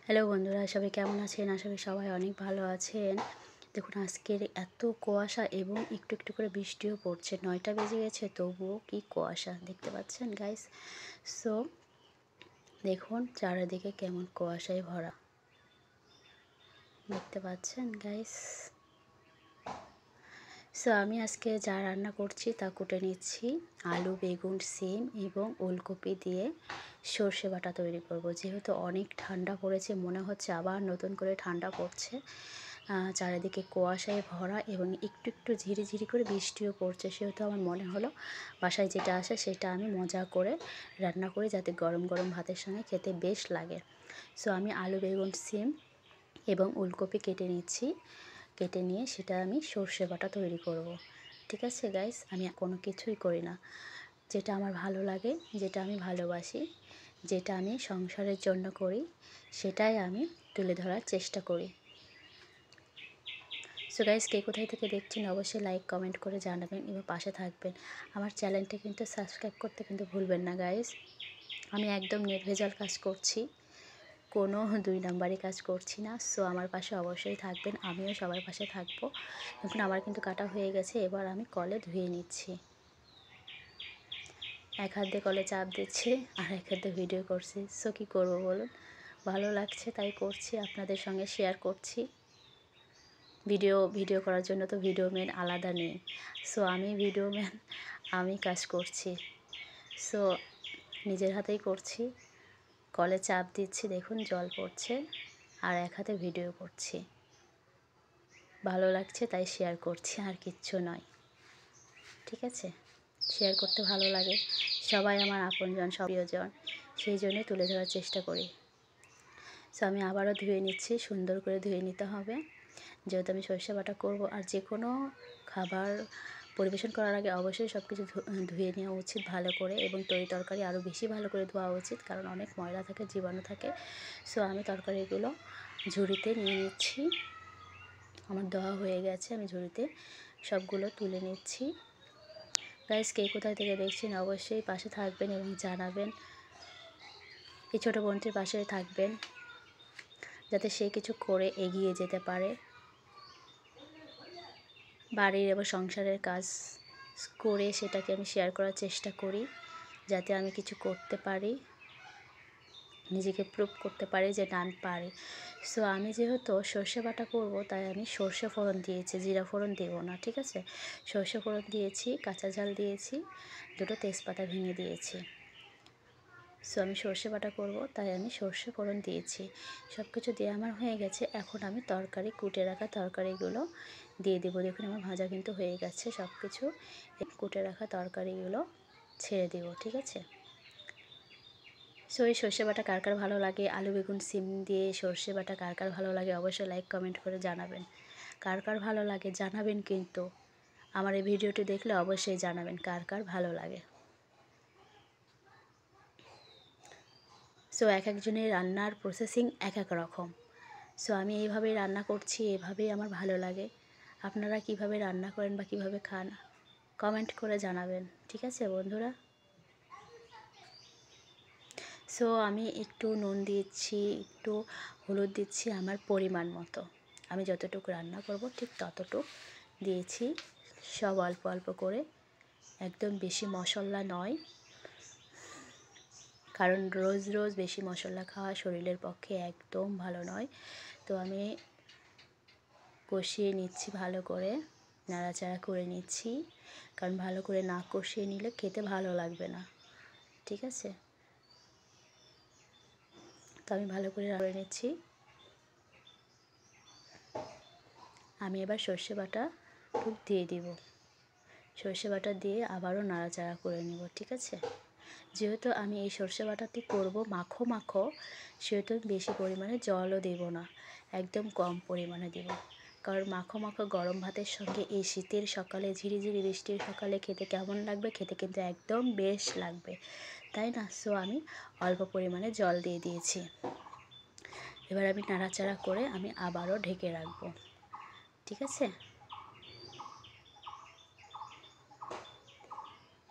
Hello বন্ধুরা, সবাই কেমন আছেন? আশা করি সবাই অনেক ভালো আছেন। দেখুন আজকের এত কুয়াশা এবং একটু একটু করে বৃষ্টিও পড়ছে। ৯টা বেজে গেছে তবুও কি কুয়াশা দেখতে পাচ্ছেন গাইস। সো দেখুন চারিদিকে কেমন কুয়াশায় ভরা, দেখতে পাচ্ছেন গাইস। সো আমি আজকে যা রান্না করছি তা কুটে নিচ্ছি। আলু, বেগুন, সিম এবং ওলকপি দিয়ে সর্ষে বাটা তৈরি করব। যেহেতু অনেক ঠান্ডা পড়েছে, মনে হচ্ছে আবার নতুন করে ঠান্ডা পড়ছে। চারিদিকে কুয়াশায় ভরা এবং একটু একটু ঝিরিঝিরি করে বৃষ্টিও পড়ছে। সেহেতু আমার মনে হলো বাসায় যেটা আসে সেটা আমি মজা করে রান্না করি, যাতে গরম গরম ভাতের সঙ্গে খেতে বেশ লাগে। সো আমি আলু, বেগুন, সিম এবং ওলকপি কেটে নিচ্ছি। কেটে নিয়ে সেটা আমি সর্ষে বাটা তৈরি করব। ঠিক আছে গাইস, আমি কোনো কিছুই করি না। যেটা আমার ভালো লাগে, যেটা আমি ভালোবাসি, যেটা আমি সংসারের জন্য করি, সেটাই আমি তুলে ধরার চেষ্টা করি। সো গাইস, কে কোথায় থেকে দেখছেন অবশ্যই লাইক কমেন্ট করে জানাবেন এবং পাশে থাকবেন। আমার চ্যানেলটা কিন্তু সাবস্ক্রাইব করতে কিন্তু ভুলবেন না গাইস। আমি একদম নির্ভেজাল কাজ করছি, কোনো 2 নাম্বারি কাজ করছি না। সো আমার পাশে অবশ্যই থাকবেন, আমিও সবার পাশে থাকবো। দেখুন আমার কিন্তু কাটা হয়ে গেছে, এবার আমি কলে ধুয়ে নিচ্ছি। এক হাত দিয়ে কলে চাপ দিচ্ছি আর এক হাত দিয়ে ভিডিও করছি। সো কী করবো বলুন, ভালো লাগছে তাই করছি, আপনাদের সঙ্গে শেয়ার করছি। ভিডিও করার জন্য তো ভিডিও ম্যান আলাদা নেই। সো আমি ভিডিও ম্যান, আমি কাজ করছি। সো নিজের হাতেই করছি। কলে চাপ দিচ্ছি, দেখুন জল পড়ছে, আর এক হাতে ভিডিও করছি। ভালো লাগছে তাই শেয়ার করছি, আর কিচ্ছু নয়। ঠিক আছে, শেয়ার করতে ভালো লাগে, সবাই আমার আপনজন, সব প্রিয়জন, সেই জন্যই তুলে ধরার চেষ্টা করি। সো আমি আবারও ধুয়ে নিচ্ছি, সুন্দর করে ধুয়ে নিতে হবে, যেহেতু আমি সর্ষে বাটা করবো। আর যে কোনো খাবার পরিবেশন করার আগে অবশ্যই সব কিছু ধুয়ে নেওয়া উচিত ভালো করে, এবং তরকারি আরও বেশি ভালো করে ধোয়া উচিত, কারণ অনেক ময়লা থাকে, জীবাণু থাকে। সো আমি তরকারিগুলো ঝুড়িতে নিয়ে নিচ্ছি। আমার ধোয়া হয়ে গেছে, আমি ঝুড়িতে সবগুলো তুলে নিচ্ছি। গাইস, কে কোথায় থেকে দেখছেন অবশ্যই পাশে থাকবেন এবং জানাবেন। এই ছোটো বোনটির পাশে থাকবেন, যাতে সে কিছু করে এগিয়ে যেতে পারে। বাড়ির এবং সংসারের কাজ করে সেটাকে আমি শেয়ার করার চেষ্টা করি, যাতে আমি কিছু করতে পারি, নিজেকে প্রুভ করতে পারি যে না আমি পারি। সো আমি যেহেতু সর্ষে বাটা করব, তাই আমি সর্ষে ফোড়ন দিয়েছি, জিরা ফোড়ন দেবো না। ঠিক আছে, সর্ষে ফোড়ন দিয়েছি, কাঁচা ঝাল দিয়েছি, 2টো তেজপাতা ভেঙে দিয়েছি। সো আমি সর্ষে বাটা করব, তাই আমি সর্ষে ফোড়ন দিয়েছি। সব কিছু দিয়ে আমার হয়ে গেছে। এখন আমি কুটে রাখা তরকারিগুলো দিয়ে দেবো। দেখুন আমার ভাজা কিন্তু হয়ে গেছে সব কিছু। কুটে রাখা তরকারিগুলো ছেড়ে দেবো। ঠিক আছে, সো এই সর্ষে বাটা কার কার ভালো লাগে, আলু, বেগুন, সিম দিয়ে সর্ষে বাটা কার কার ভালো লাগে অবশ্যই লাইক কমেন্ট করে জানাবেন। কার কার ভালো লাগে জানাবেন, কিন্তু আমার এই ভিডিওটি দেখলে অবশ্যই জানাবেন কার কার ভালো লাগে। সো এক একজনের রান্নার প্রসেসিং এক এক রকম। সো আমি এইভাবেই রান্না করছি, এভাবেই আমার ভালো লাগে। আপনারা কিভাবে রান্না করেন বা কীভাবে খান কমেন্ট করে জানাবেন। ঠিক আছে বন্ধুরা, সো আমি একটু নুন দিচ্ছি, একটু হলুদ দিচ্ছি আমার পরিমাণ মতো। আমি যতটুকু রান্না করব ঠিক ততটুকু দিয়েছি, সব অল্প অল্প করে, একদম বেশি মশলা নয়, কারণ রোজ রোজ বেশি মশলা খাওয়া শরীরের পক্ষে একদম ভালো নয়। তো আমি কষিয়ে নিচ্ছি ভালো করে, নাড়াচাড়া করে নিচ্ছি, কারণ ভালো করে না কষিয়ে নিলে খেতে ভালো লাগবে না। ঠিক আছে, তো আমি ভালো করে করে নিচ্ছি। আমি এবার সর্ষে বাটা দিয়ে দিব। সর্ষে বাটা দিয়ে আবারও নাড়াচাড়া করে নেব। ঠিক আছে, যেহেতু আমি এই সর্ষে বাটাটি করব মাখো মাখো, সেহেতু বেশি পরিমাণে জলও দেব না, একদম কম পরিমাণে দেব। কারণ মাখো মাখো গরম ভাতের সঙ্গে এই শীতের সকালে, ঝিরিঝিরি বৃষ্টির সকালে খেতে কেমন লাগবে, খেতে কিন্তু একদম বেশ লাগবে, তাই না? সো আমি অল্প পরিমাণে জল দিয়ে দিয়েছি। এবার আমি নাড়াচাড়া করে আমি আবারও ঢেকে রাখবো। ঠিক আছে,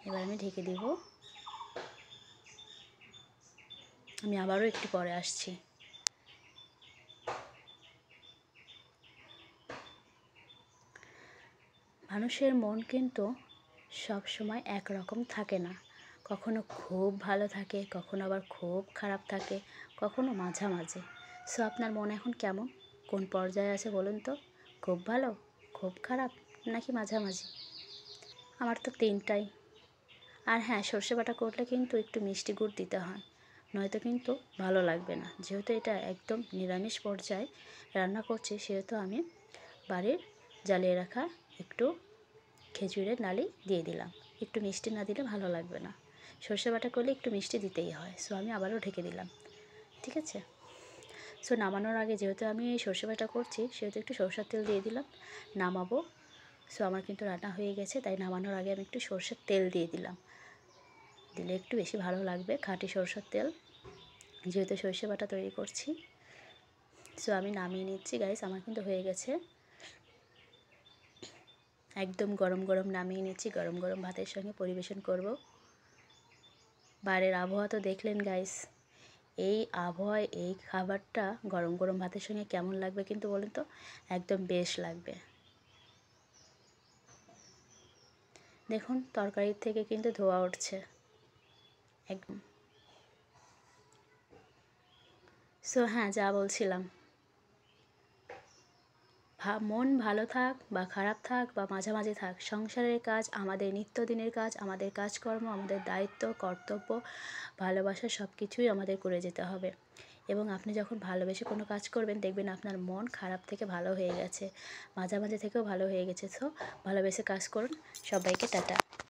এবার আমি ঢেকে দেব। আমি আবারও একটু পরে আসছি। মানুষের মন কিন্তু সব সময় একরকম থাকে না, কখনো খুব ভালো থাকে, কখনো আবার খুব খারাপ থাকে, কখনো মাঝামাঝি। সো আপনার মন এখন কেমন, কোন পর্যায়ে আছে বলুন তো? খুব ভালো, খুব খারাপ, নাকি মাঝামাঝি? আমার তো তিনটাই। আর হ্যাঁ, সর্ষে বাটা করলে কিন্তু একটু মিষ্টি গুড় দিতে হয়, নয়তো কিন্তু ভালো লাগবে না। যেহেতু এটা একদম নিরামিষ পর্যায়ে রান্না করছি, সেহেতু আমি বাড়ির জ্বালিয়ে রাখা একটু খেজুরের নালি দিয়ে দিলাম। একটু মিষ্টি না দিলে ভালো লাগবে না। সর্ষে বাটা করলে একটু মিষ্টি দিতেই হয়। সো আমি আবারও ঢেকে দিলাম। ঠিক আছে? সো নামানোর আগে যেহেতু আমি এই সর্ষে বাটা করছি, সেহেতু একটু সরষের তেল দিয়ে দিলাম। নামাবো। সো আমার কিন্তু রান্না হয়ে গেছে, তাই নামানোর আগে আমি একটু সর্ষের তেল দিয়ে দিলাম। দিলে একটু বেশি ভালো লাগবে, খাঁটি সরষের তেল, যেহেতু সর্ষে বাটা তৈরি করছি। সো আমি নামিয়ে নিচ্ছি গাইস, আমার কিন্তু হয়ে গেছে। একদম গরম গরম নামিয়ে নিচ্ছি, গরম গরম ভাতের সঙ্গে পরিবেশন করব। বাইরের আবহাওয়া তো দেখলেন গাইস, এই আবহাওয়ায় এই খাবারটা গরম গরম ভাতের সঙ্গে কেমন লাগবে কিন্তু বলুন তো? একদম বেশ লাগবে। দেখুন তরকারির থেকে কিন্তু ধোঁয়া উঠছে একদম। সো হ্যাঁ, যা বলছিলাম, মন ভালো থাক বা খারাপ থাক বা মাঝামাঝি থাক, সংসারের কাজ, আমাদের নিত্যদিনের কাজ, আমাদের কাজকর্ম, আমাদের দায়িত্ব, কর্তব্য, ভালোবাসা সব কিছুই আমাদের করে যেতে হবে। এবং আপনি যখন ভালোবেসে কোনো কাজ করবেন, দেখবেন আপনার মন খারাপ থেকে ভালো হয়ে গেছে, মাঝামাঝি থেকেও ভালো হয়ে গেছে। সো ভালোবেসে কাজ করুন। সবাইকে টাটা।